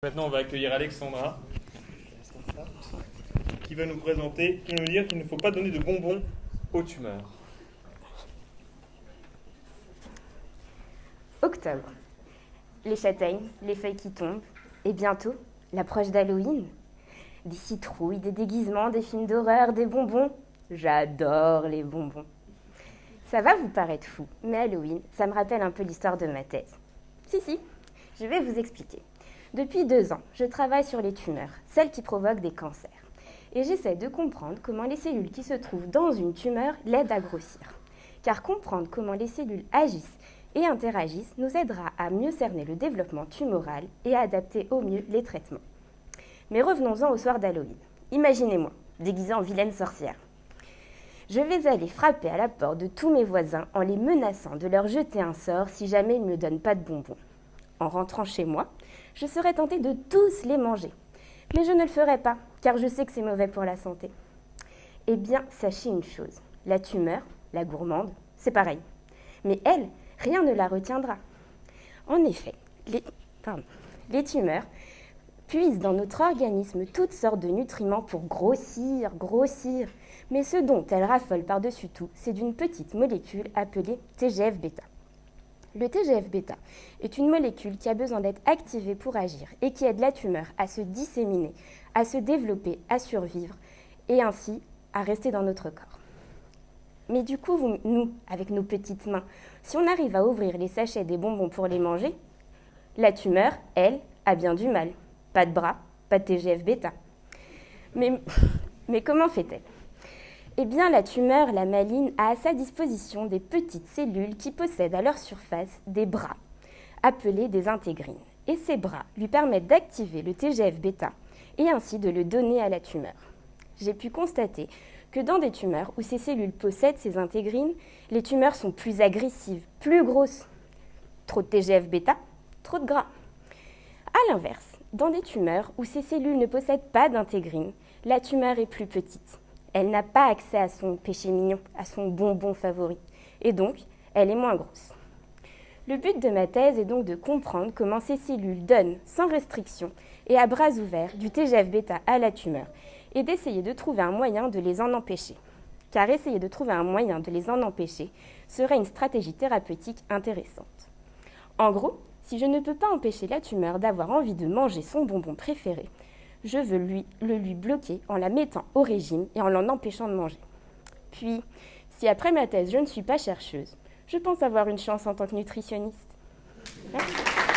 Maintenant, on va accueillir Alexandra, qui va nous présenter, qui va nous dire qu'il ne faut pas donner de bonbons aux tumeurs. Octobre. Les châtaignes, les feuilles qui tombent, et bientôt, l'approche d'Halloween. Des citrouilles, des déguisements, des films d'horreur, des bonbons. J'adore les bonbons. Ça va vous paraître fou, mais Halloween, ça me rappelle un peu l'histoire de ma thèse. Si, je vais vous expliquer. Depuis 2 ans, je travaille sur les tumeurs, celles qui provoquent des cancers. Et j'essaie de comprendre comment les cellules qui se trouvent dans une tumeur l'aident à grossir. Car comprendre comment les cellules agissent et interagissent nous aidera à mieux cerner le développement tumoral et à adapter au mieux les traitements. Mais revenons-en au soir d'Halloween. Imaginez-moi, déguisée en vilaine sorcière. Je vais aller frapper à la porte de tous mes voisins en les menaçant de leur jeter un sort si jamais ils ne me donnent pas de bonbons. En rentrant chez moi, je serais tentée de tous les manger. Mais je ne le ferai pas, car je sais que c'est mauvais pour la santé. Eh bien, sachez une chose, la tumeur, la gourmande, c'est pareil. Mais elle, rien ne la retiendra. En effet, les tumeurs puisent dans notre organisme toutes sortes de nutriments pour grossir. Mais ce dont elles raffolent par-dessus tout, c'est d'une petite molécule appelée TGF-bêta. Le TGF-bêta est une molécule qui a besoin d'être activée pour agir et qui aide la tumeur à se disséminer, à se développer, à survivre et ainsi à rester dans notre corps. Mais du coup, nous, avec nos petites mains, si on arrive à ouvrir les sachets des bonbons pour les manger, la tumeur, elle, a bien du mal. Pas de bras, pas de TGF-bêta. Mais comment fait-elle ? Eh bien, la tumeur, la maligne, a à sa disposition des petites cellules qui possèdent à leur surface des bras, appelés des intégrines. Et ces bras lui permettent d'activer le TGF-bêta et ainsi de le donner à la tumeur. J'ai pu constater que dans des tumeurs où ces cellules possèdent ces intégrines, les tumeurs sont plus agressives, plus grosses. Trop de TGF-bêta, trop de gras. A l'inverse, dans des tumeurs où ces cellules ne possèdent pas d'intégrines, la tumeur est plus petite. Elle n'a pas accès à son péché mignon, à son bonbon favori. Et donc, elle est moins grosse. Le but de ma thèse est donc de comprendre comment ces cellules donnent, sans restriction et à bras ouverts, du TGF-bêta à la tumeur et d'essayer de trouver un moyen de les en empêcher. Car essayer de trouver un moyen de les en empêcher serait une stratégie thérapeutique intéressante. En gros, si je ne peux pas empêcher la tumeur d'avoir envie de manger son bonbon préféré, je veux le lui bloquer en la mettant au régime et en l'en empêchant de manger. Puis, si après ma thèse je ne suis pas chercheuse, je pense avoir une chance en tant que nutritionniste. Merci.